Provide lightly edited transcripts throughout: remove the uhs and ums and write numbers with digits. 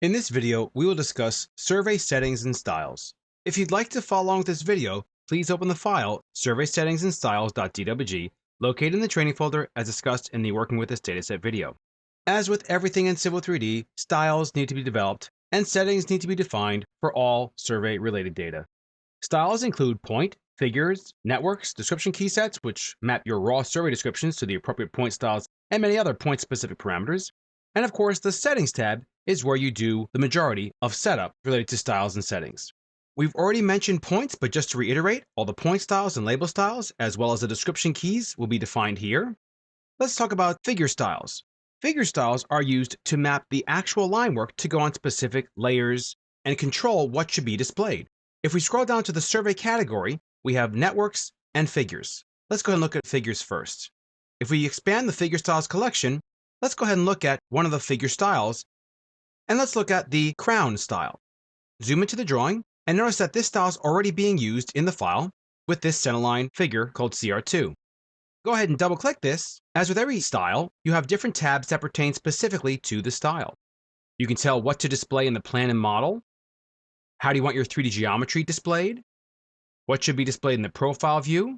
In this video, we will discuss survey settings and styles. If you'd like to follow along with this video, please open the file surveysettingsandstyles.dwg located in the training folder as discussed in the Working with this Dataset video. As with everything in Civil 3D, styles need to be developed and settings need to be defined for all survey-related data. Styles include point, figures, networks, description key sets, which map your raw survey descriptions to the appropriate point styles and many other point-specific parameters. And of course, the Settings tab is where you do the majority of setup related to styles and settings. We've already mentioned points, but just to reiterate, all the point styles and label styles, as well as the description keys, will be defined here. Let's talk about figure styles. Figure styles are used to map the actual line work to go on specific layers and control what should be displayed. If we scroll down to the survey category, we have networks and figures. Let's go ahead and look at figures first. If we expand the figure styles collection, let's go ahead and look at one of the figure styles, and let's look at the crown style. Zoom into the drawing, and notice that this style is already being used in the file with this centerline figure called CR2. Go ahead and double click this. As with every style, you have different tabs that pertain specifically to the style. You can tell what to display in the plan and model. How do you want your 3D geometry displayed? What should be displayed in the profile view,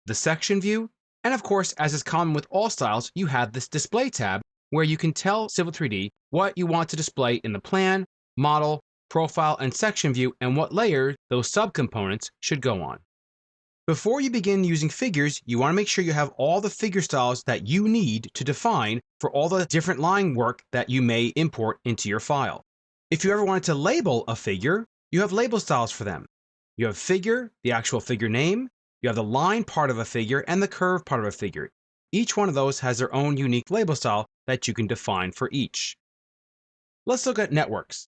the section view, and of course, as is common with all styles, you have this display tab where you can tell Civil 3D what you want to display in the plan, model, profile, and section view, and what layer those subcomponents should go on. Before you begin using figures, you want to make sure you have all the figure styles that you need to define for all the different line work that you may import into your file. If you ever wanted to label a figure, you have label styles for them. You have figure, the actual figure name, you have the line part of a figure, and the curve part of a figure. Each one of those has their own unique label style that you can define for each. Let's look at networks.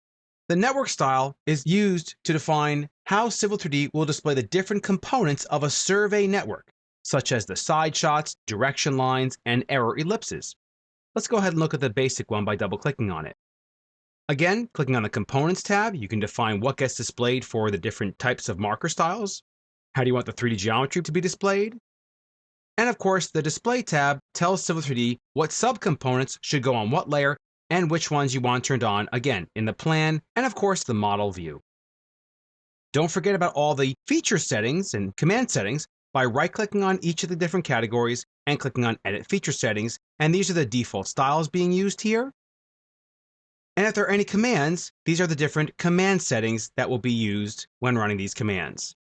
The network style is used to define how Civil 3D will display the different components of a survey network, such as the side shots, direction lines, and error ellipses. Let's go ahead and look at the basic one by double-clicking on it. Again, clicking on the Components tab, you can define what gets displayed for the different types of marker styles. How do you want the 3D geometry to be displayed? And of course, the Display tab tells Civil 3D what subcomponents should go on what layer and which ones you want turned on, again, in the plan and of course the model view. Don't forget about all the feature settings and command settings by right-clicking on each of the different categories and clicking on Edit Feature Settings, and these are the default styles being used here. And if there are any commands, these are the different command settings that will be used when running these commands.